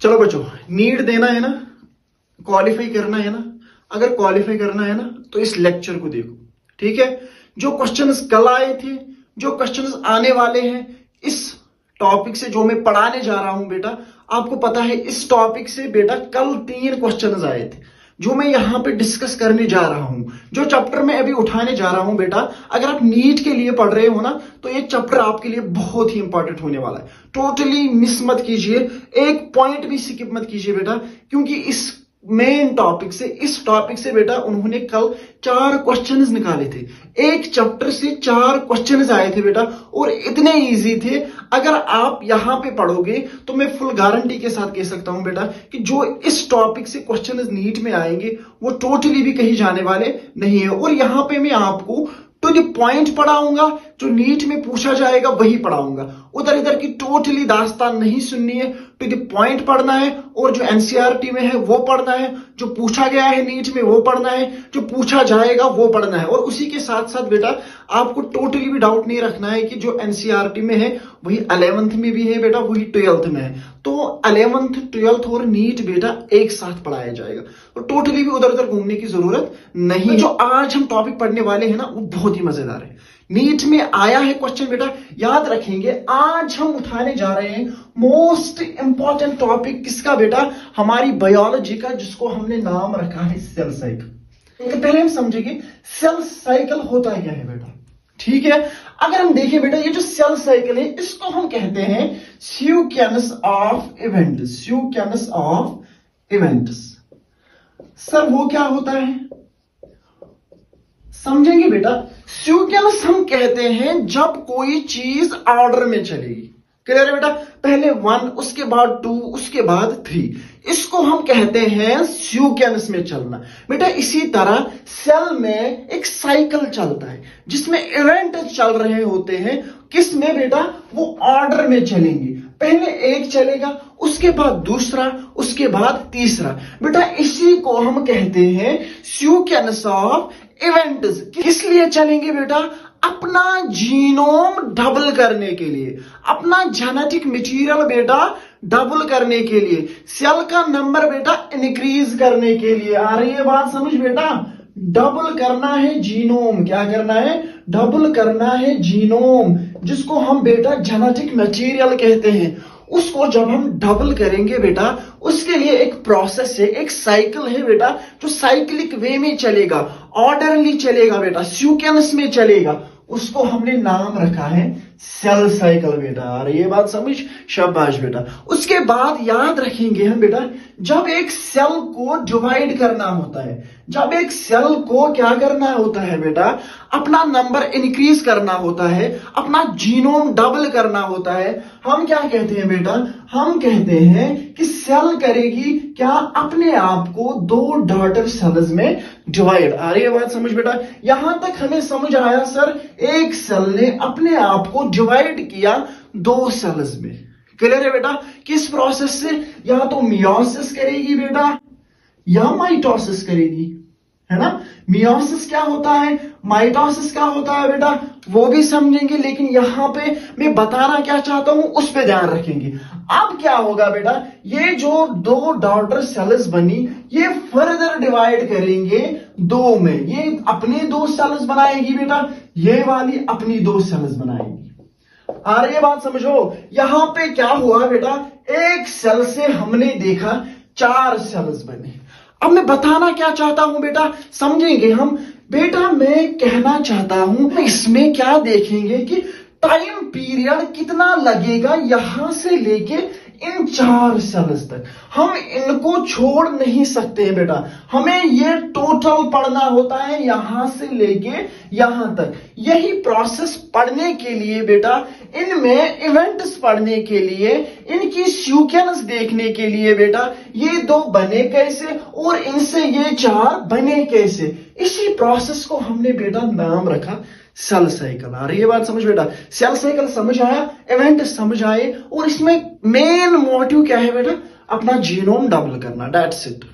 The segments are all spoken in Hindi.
चलो बच्चों, नीट देना है ना, क्वालिफाई करना है ना। अगर क्वालिफाई करना है ना तो इस लेक्चर को देखो, ठीक है। जो क्वेश्चंस कल आए थे, जो क्वेश्चंस आने वाले हैं, इस टॉपिक से जो मैं पढ़ाने जा रहा हूं बेटा, आपको पता है इस टॉपिक से बेटा कल 3 क्वेश्चंस आए थे जो मैं यहां पे डिस्कस करने जा रहा हूं। जो चैप्टर मैं अभी उठाने जा रहा हूं बेटा, अगर आप नीट के लिए पढ़ रहे हो ना तो ये चैप्टर आपके लिए बहुत ही इंपॉर्टेंट होने वाला है। टोटली मिस मत कीजिए, एक पॉइंट भी स्किप मत कीजिए बेटा, क्योंकि इस मेन टॉपिक से, इस टॉपिक से बेटा उन्होंने कल 4 क्वेश्चंस निकाले थे। एक चैप्टर से 4 क्वेश्चंस आए थे बेटा, और इतने इजी थे। अगर आप यहां पे पढ़ोगे तो मैं फुल गारंटी के साथ कह सकता हूं बेटा कि जो इस टॉपिक से क्वेश्चंस नीट में आएंगे वो टोटली भी कहीं जाने वाले नहीं है। और यहां पे मैं आपको टू द पॉइंट पढ़ाऊंगा, जो नीट में पूछा जाएगा वही पढ़ाऊंगा। उधर इधर की टोटली दास्तान नहीं सुननी है, टू द पॉइंट पढ़ना है। और जो एनसीईआरटी में है वो पढ़ना है, जो पूछा गया है नीट में वो पढ़ना है, जो पूछा जाएगा वो पढ़ना है। और उसी के साथ साथ बेटा आपको टोटली भी डाउट नहीं रखना है कि जो एनसीईआरटी में है वही 11th में भी है बेटा, वही 12th में है। तो 11th 12th और नीट बेटा एक साथ पढ़ाया जाएगा, तो टोटली भी उधर उधर घूमने की जरूरत नहीं है। जो आज हम टॉपिक पढ़ने वाले हैं ना वो बहुत ही मजेदार है। नीट में आया है क्वेश्चन बेटा, याद रखेंगे। आज हम उठाने जा रहे हैं मोस्ट इंपॉर्टेंट टॉपिक किसका बेटा, हमारी बायोलॉजी का, जिसको हमने नाम रखा है सेल साइकिल। पहले हम समझेंगे सेल साइकिल होता क्या है बेटा, ठीक है। अगर हम देखें बेटा, ये जो सेल साइकिल है इसको हम कहते हैं sequence of events. Sequence of events sir वो क्या होता है, समझेंगे बेटा। सीक्वेंस हम कहते हैं जब कोई चीज ऑर्डर में चलेगी, क्लियर है बेटा। पहले 1, उसके बाद 2, उसके बाद 3, इसको हम कहते हैं सीक्वेंस में चलना बेटा। इसी तरह सेल में एक साइकिल चलता है जिसमें इवेंट चल रहे होते हैं, किसमें बेटा, वो ऑर्डर में चलेंगे। पहले एक चलेगा, उसके बाद दूसरा, उसके बाद तीसरा बेटा। इसी को हम कहते हैं सीक्वेंस ऑफ इवेंट्स। किस लिए चलेंगे बेटा, अपना जीनोम डबल करने के लिए, अपना जेनेटिक मटेरियल बेटा डबल करने के लिए, सेल का नंबर बेटा इंक्रीज करने के लिए। आ रही है बात समझ बेटा, डबल करना है जीनोम। क्या करना है, डबल करना है जीनोम, जिसको हम बेटा जेनेटिक मटेरियल कहते हैं। उसको जब हम डबल करेंगे बेटा, उसके लिए एक प्रोसेस है, एक साइकिल है बेटा, जो साइक्लिक वे में चलेगा, ऑर्डरली चलेगा बेटा, सीक्वेंस में चलेगा। उसको हमने नाम रखा है सेल साइकिल बेटा। आ रही है बात समझ, शाबाश बेटा। उसके बाद याद रखेंगे हम बेटा, जब एक सेल को डिवाइड करना होता है, जब एक सेल को क्या करना होता है बेटा, अपना नंबर इंक्रीज करना होता है, अपना जीनोम डबल करना होता है, हम क्या कहते हैं बेटा, हम कहते हैं कि सेल करेगी क्या, अपने आप को 2 डॉटर सेल्स में डिवाइड। आ रही है बात समझ बेटा। यहां तक हमें समझ आया सर, एक सेल ने अपने आप को डिवाइड किया 2 सेल्स में, क्लियर है बेटा। किस प्रोसेस से, या तो मियोसिस करेगी बेटा या माइटोसिस करेगी, है ना। मियोसिस क्या होता है, माइटोसिस क्या होता है बेटा, वो भी समझेंगे, लेकिन यहां पे मैं बताना क्या चाहता हूं उस पे ध्यान रखेंगे। अब क्या होगा बेटा, ये जो 2 डॉटर सेल्स बनी, ये फर्दर डिवाइड करेंगे 2 में। ये अपनी 2 सेल्स बनाएगी बेटा, ये वाली अपनी 2 सेल्स बनाएगी। आ रही है बात समझो। यहां पे क्या हुआ बेटा, एक सेल से हमने देखा 4 सेल्स बने। अब मैं बताना क्या चाहता हूं बेटा, समझेंगे हम बेटा। मैं कहना चाहता हूं इसमें क्या देखेंगे कि टाइम पीरियड कितना लगेगा यहां से लेके इन 4 सेल्स तक। हम इनको छोड़ नहीं सकते हैं बेटा, हमें ये टोटल पढ़ना होता है यहां से लेके यहां तक। यही प्रोसेस पढ़ने के लिए बेटा, इनमें इवेंट्स पढ़ने के लिए, इनकी सीक्वेंस देखने के लिए बेटा, ये 2 बने कैसे और इनसे ये 4 बने कैसे, इसी प्रोसेस को हमने बेटा नाम रखा सेल साइकिल। आ रही है बात समझ बेटा। सेल साइकिल समझ आया, इवेंट समझ आए, और इसमें मेन मोटिव क्या है बेटा, अपना जीनोम डबल करना, दैट्स इट।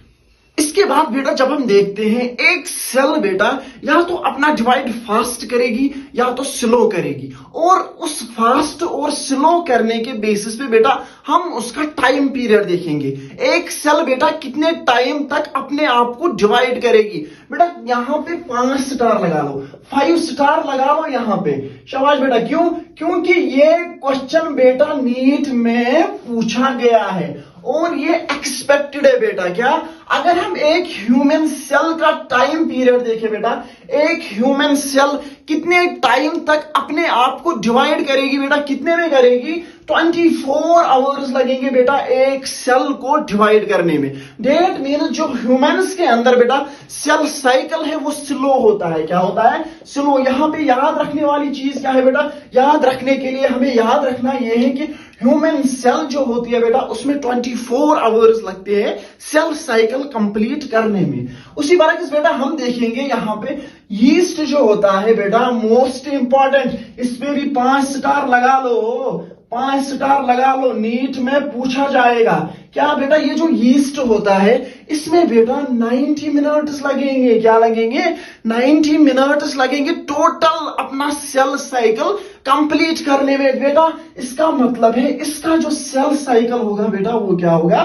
इसके बाद बेटा जब हम देखते हैं एक सेल बेटा या तो अपना डिवाइड फास्ट करेगी या तो स्लो करेगी, और उस फास्ट और स्लो करने के बेसिस पे बेटा हम उसका टाइम पीरियड देखेंगे। एक सेल बेटा कितने टाइम तक अपने आप को डिवाइड करेगी। बेटा यहां पे 5 स्टार लगा लो, 5 स्टार लगा लो यहां पे, शाबाश बेटा। क्यों? क्योंकि ये क्वेश्चन बेटा नीट में पूछा गया है और ये एक्सपेक्टेड है बेटा। क्या? अगर हम एक ह्यूमन सेल का टाइम पीरियड देखें बेटा, एक ह्यूमन सेल कितने टाइम तक अपने आप को डिवाइड करेगी बेटा, कितने में करेगी? 24 आवर्स लगेंगे बेटा एक सेल को डिवाइड करने में। डेट मीन जो ह्यूमंस के अंदर बेटा सेल साइकिल है वो स्लो होता है। क्या होता है? स्लो। यहां पे याद रखने वाली चीज क्या है बेटा? याद रखने के लिए हमें याद रखना यह है कि ह्यूमन सेल जो होती है बेटा उसमें 24 आवर्स लगते हैं सेल साइकिल कंप्लीट करने में। उसी बार बेटा हम देखेंगे यहां पे यीस्ट जो होता है बेटा मोस्ट इंपॉर्टेंट, इस पे भी 5 स्टार लगा लो, 5 स्टार लगा लो, नीट में पूछा जाएगा। क्या बेटा? ये जो यीस्ट होता है इसमें बेटा 90 मिनट्स लगेंगे। क्या लगेंगे? 90 मिनट्स लगेंगे टोटल अपना सेल साइकिल कंप्लीट करने में बेटा। इसका मतलब है इसका जो सेल साइकिल होगा बेटा वो क्या होगा?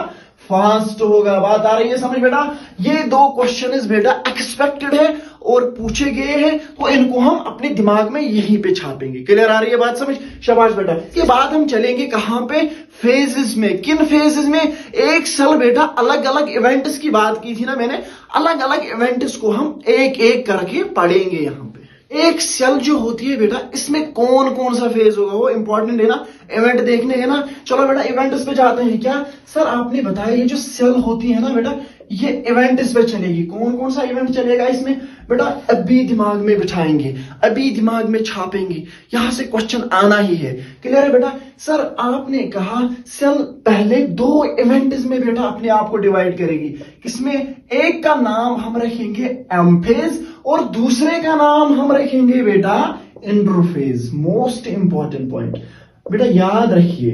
फास्ट होगा। बात आ रही है समझ बेटा? ये 2 क्वेश्चन बेटा एक्सपेक्टेड है और पूछे गए हैं, तो इनको हम अपने दिमाग में यहीं पे छापेंगे। क्लियर आ रही है बात समझ? शाबाश बेटा। इसके बाद हम चलेंगे कहां पे? फेजेस में। किन फेजेस में? एक सेल बेटा अलग अलग इवेंट्स की बात की थी ना मैंने, अलग अलग इवेंट्स को हम एक एक करके पढ़ेंगे यहां पे। एक सेल जो होती है बेटा इसमें कौन कौन सा फेज होगा वो इंपॉर्टेंट है ना, इवेंट देखने है ना। चलो बेटा इवेंट्स पे जाते हैं। क्या सर आपने बताया ये जो सेल होती है ना बेटा ये इवेंट्स पे चलेगी, कौन कौन सा इवेंट चलेगा इसमें बेटा? अभी दिमाग में बिठाएंगे, अभी दिमाग में छापेंगे, यहां से क्वेश्चन आना ही है। क्लियर है बेटा? सर आपने कहा सेल पहले 2 इवेंट्स में बेटा अपने आप को डिवाइड करेगी। किसमें? एक का नाम हम रखेंगे एम फेज और दूसरे का नाम हम रखेंगे बेटा इंटरफेज। मोस्ट इंपॉर्टेंट पॉइंट बेटा याद रखिए,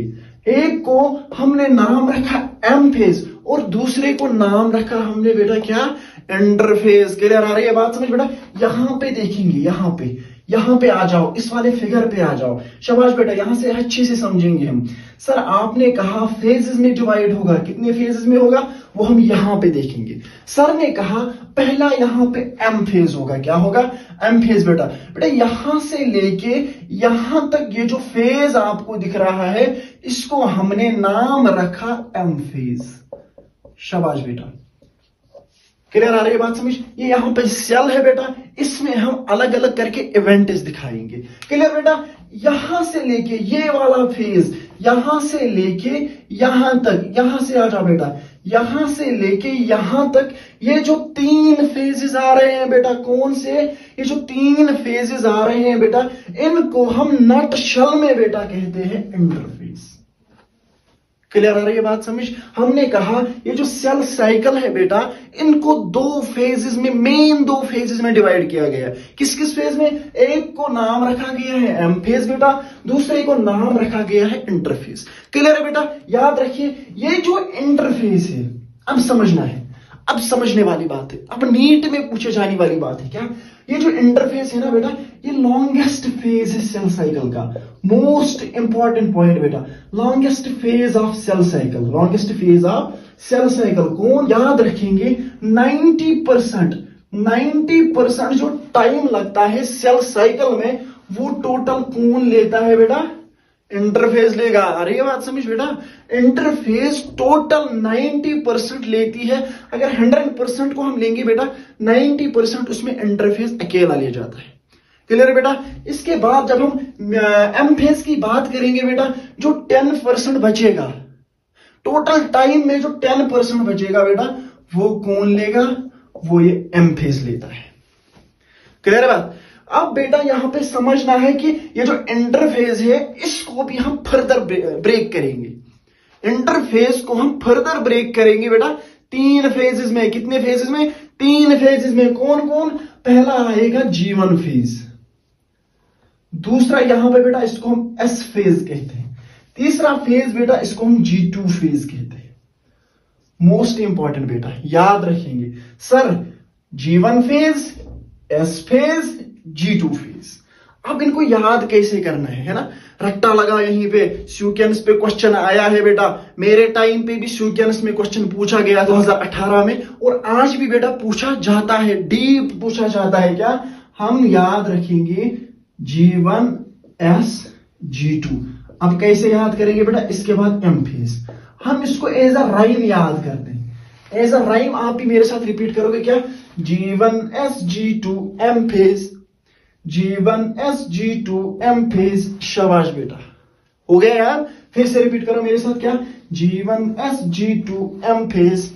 एक को हमने नाम रखा एम फेज और दूसरे को नाम रखा हमने बेटा क्या? इंटरफेस। क्लियर आ रही है बात समझ बेटा? यहां पे देखेंगे, यहां पे आ जाओ, इस वाले फिगर पे आ जाओ। शाबाश बेटा, यहां से अच्छे से समझेंगे हम। सर आपने कहा फेजेस में डिवाइड होगा, कितने फेजेस में होगा वो हम यहां पे देखेंगे। सर ने कहा पहला यहां पे एम फेज होगा। क्या होगा? M phase. बेटा यहां से लेके यहां तक ये जो फेज आपको दिख रहा है इसको हमने नाम रखा एम फेज। शाबाश बेटा, क्लियर आ रही है बात समझ? ये यहां पे सेल है बेटा, इसमें हम अलग अलग करके इवेंट्स दिखाएंगे। क्लियर बेटा? यहां से लेके ये वाला फेज, यहां से लेके यहां तक, यहां से आ जाओ बेटा, यहां से लेके यहां तक ये जो 3 फेजेस आ रहे हैं बेटा, कौन से? ये जो 3 फेजेस आ रहे हैं बेटा इनको हम नट शेल में बेटा कहते हैं इंटरफेस। क्लियर आ रही है बात समझ? हमने कहा ये जो सेल साइकिल है बेटा इनको 2 फेजेस में, मेन 2 फेजेस में डिवाइड किया गया है। किस किस फेज में? एक को नाम रखा गया है एम फेज बेटा, दूसरे को नाम रखा गया है इंटरफेस। क्लियर है बेटा? याद रखिए ये जो इंटरफेस है अब समझना है, अब समझने वाली बात है, अब नीट में पूछे जाने वाली बात है। क्या ये जो इंटरफेस है ना बेटा ये लॉन्गेस्ट फेज है सेल साइकिल का। मोस्ट इंपॉर्टेंट पॉइंट बेटा, longest phase of cell cycle, longest phase of cell cycle कौन? याद रखेंगे 90% जो टाइम लगता है सेल साइकिल में वो टोटल कौन लेता है बेटा? इंटरफेस लेगा। अरे ये बात समझ बेटा, इंटरफेस टोटल 90% लेती है। अगर 100% को हम लेंगे बेटा 90% उसमें इंटरफेस अकेला ले जाता है। क्लियर है बेटा? इसके बाद जब हम एम फेज की बात करेंगे बेटा जो 10% बचेगा, टोटल टाइम में जो 10% बचेगा बेटा वो कौन लेगा? वो ये एम फेज लेता है। क्लियर है बात? अब बेटा यहां पे समझना है कि ये जो इंटरफेज है इसको भी हम फर्दर ब्रेक करेंगे। इंटरफेस को हम फर्दर ब्रेक करेंगे बेटा 3 फेजेस में। कितने फेजेस में? 3 फेजेस में। कौन कौन? पहला आएगा G1 फेज, दूसरा यहां पे बेटा इसको हम S फेज कहते हैं, तीसरा फेज बेटा इसको हम G2 फेज कहते हैं। मोस्ट इंपॉर्टेंट बेटा याद रखेंगे sir, G1 phase, S phase, G2 phase. अब इनको याद कैसे करना है ना, रट्टा लगा यहीं पे। सीक्वेंस पे क्वेश्चन आया है बेटा, मेरे टाइम पे भी सीक्वेंस में क्वेश्चन पूछा गया 2018 में, और आज भी बेटा पूछा जाता है, डीप पूछा जाता है। क्या हम याद रखेंगे G1 S G2। अब कैसे याद करेंगे बेटा, इसके बाद M फेज। हम इसको एज अ राइम याद करते हैं, एज अ राइम आप भी मेरे साथ रिपीट करोगे। क्या G1 S G2 M phase, G1 S G2 M phase. शाबाश बेटा, हो गया यार। फिर से रिपीट करो मेरे साथ। क्या G1 S G2 M phase.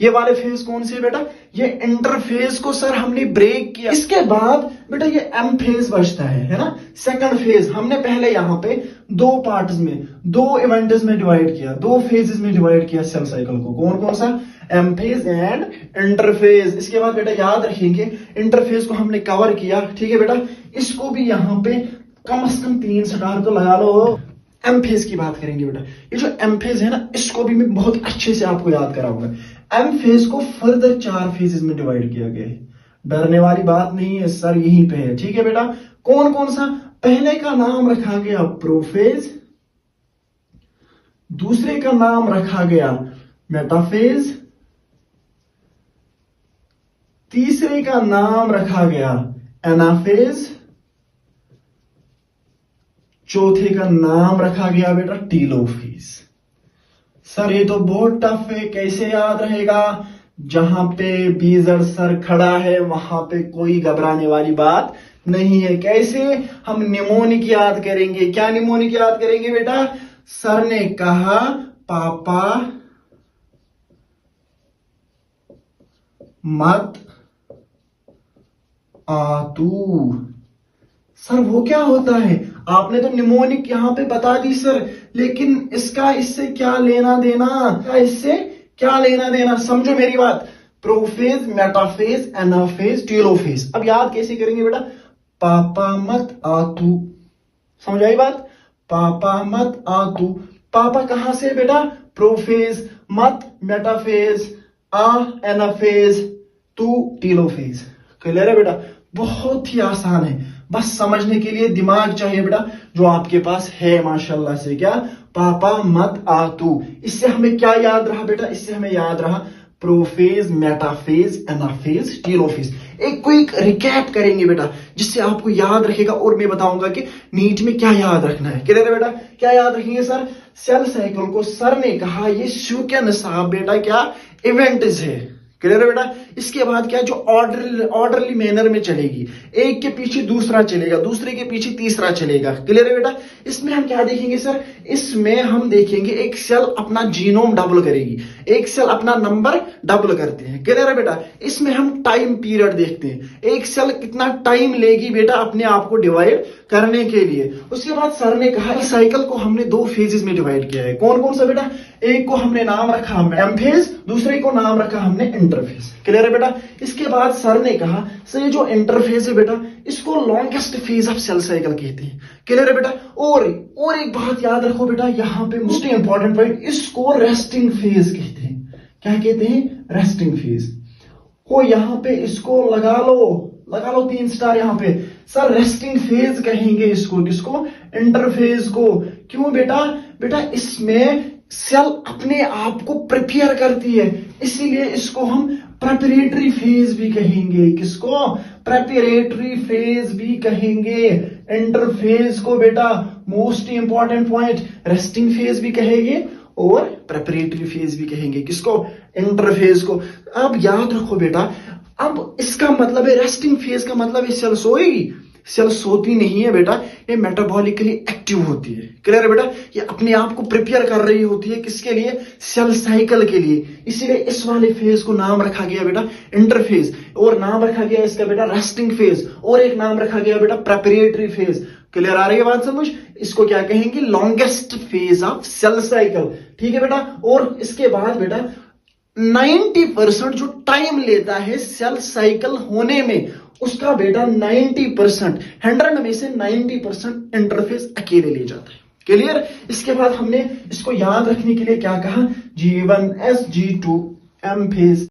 ये वाले फेज कौन से बेटा, ये इंटरफेज को सर हमने ब्रेक किया। इसके बाद बेटा ये एम फेज बचता है ना, सेकंड फेज। हमने पहले यहां पे दो पार्ट्स में, दो इवेंट्स में डिवाइड किया, दो फेजेस में डिवाइड किया सेल साइकिल को। कौन कौन सा, एम फेज एंड इंटरफेज। इसके बाद बेटा याद रखेंगे इंटरफेज को हमने कवर किया, ठीक है बेटा। इसको भी यहां पे कम से कम 3 स्टार तो लगा लो। एम फेज की बात करेंगे बेटा, ये जो एम फेज है ना, इसको भी मैं बहुत अच्छे से आपको याद कराऊंगा। एम फेज को फर्दर 4 फेजेस में डिवाइड किया गया है। डरने वाली बात नहीं है सर, यहीं पे है, ठीक है बेटा। कौन कौन सा, पहले का नाम रखा गया प्रोफेज, दूसरे का नाम रखा गया मेटाफेज, तीसरे का नाम रखा गया एनाफेज, चौथे का नाम रखा गया बेटा टीलोफेज। सर ये तो बहुत टफ है, कैसे याद रहेगा। जहां पे बीजर सर खड़ा है वहां पे कोई घबराने वाली बात नहीं है। कैसे हम निमोनिक याद करेंगे। क्या निमोनिक याद करेंगे बेटा, सर ने कहा पापा मत आतू। सर वो क्या होता है, आपने तो निमोनिक यहां पे बता दी सर, लेकिन इसका इससे क्या लेना देना, इससे क्या लेना देना, समझो मेरी बात। Prophase, metaphase, anaphase, telophase. अब याद कैसे करेंगे बेटा, पापा मत आतू। समझ आई बात, पापा मत आतू। पापा कहां से बेटा, प्रोफेज, मत मेटाफेज, आ एनाफेज, तू टीलोफेज। क्लियर है बेटा, बहुत ही आसान है, बस समझने के लिए दिमाग चाहिए बेटा, जो आपके पास है माशाल्लाह से। क्या, पापा मत आतू। इससे हमें क्या याद रहा बेटा, इससे हमें याद रहा प्रोफेज, मेटाफेज, एनाफेज, टीलोफेज। एक क्विक रिकैप करेंगे बेटा, जिससे आपको याद रखेगा, और मैं बताऊंगा कि नीट में क्या याद रखना है। क्लियर है बेटा, क्या याद रखेंगे सर, सेल साइकिल को सर ने कहा ये सीक्वेंस साहब बेटा क्या इवेंट्स है। क्लियर है बेटा। इसके बाद क्या, जो ऑर्डरली मैनर में चलेगी, एक के पीछे दूसरा चलेगा, दूसरे के पीछे तीसरा चलेगा। क्लियर है बेटा। इसमें हम क्या देखेंगे सर, इसमें हम देखेंगे एक सेल अपना जीनोम डबल करेगी, एक सेल अपना नंबर डबल करते हैं। क्लियर है बेटा। इसमें हम टाइम पीरियड देखते हैं, एक सेल कितना टाइम लेगी बेटा अपने आप को डिवाइड करने के लिए। उसके बाद सर ने कहा इस साइकिल को हमने 2 फेजेस में डिवाइड किया है। कौन कौन सा बेटा, एक को हमने नाम रखा एम फेज, दूसरे को नाम रखा हमने इंटरफेज। क्लियर है बेटा। इसके बाद सर ने कहा सर ये जो इंटरफेज है बेटा, इसको longest phase of cell cycle कहते हैं। क्लियर है बेटा। और एक बात याद रखो बेटा, यहां पे मोस्ट इंपॉर्टेंट पॉइंट, इसको रेस्टिंग फेज कहते हैं। क्या कहते हैं, रेस्टिंग फेज। को यहां पे इसको लगा लो 3 स्टार यहां पे। सर रेस्टिंग फेज कहेंगे इसको, किसको, इंटरफेज को। क्यों बेटा, बेटा इसमें सेल अपने आप को प्रिपेयर करती है, इसीलिए इसको हम प्रेपरेटरी फेज भी कहेंगे। किसको, प्रेपरेटरी फेज भी कहेंगे। इंटरफेज को बेटा most important point, resting phase भी कहेंगे और प्रेपरेटरी फेज भी कहेंगे। किसको, इंटरफेज को। अब याद रखो बेटा, अब इसका मतलब है रेस्टिंग फेज का मतलब है सेल सोएगी। सेल सोती नहीं है बेटा, ये मेटाबॉलिकली एक्टिव होती है। क्लियर है बेटा। ये अपने आप को प्रिपेयर कर रही होती है, किसके लिए, सेल साइकिल के लिए। इसीलिए इस वाले फेज को नाम रखा गया बेटा इंटरफेज, और नाम रखा गया इसका बेटा रेस्टिंग फेज, और एक नाम रखा गया बेटा प्रेपरेटरी फेज। क्लियर आ रही है बात समझ। इसको क्या कहेंगे, longest phase of cell cycle. ठीक है बेटा। और इसके बाद बेटा 90% जो टाइम लेता है सेल साइकिल होने में, उसका बेटा 90%, 100 में से 90% इंटरफेस अकेले ले जाता है। क्लियर। इसके बाद हमने इसको याद रखने के लिए क्या कहा, G1 SG2 M phase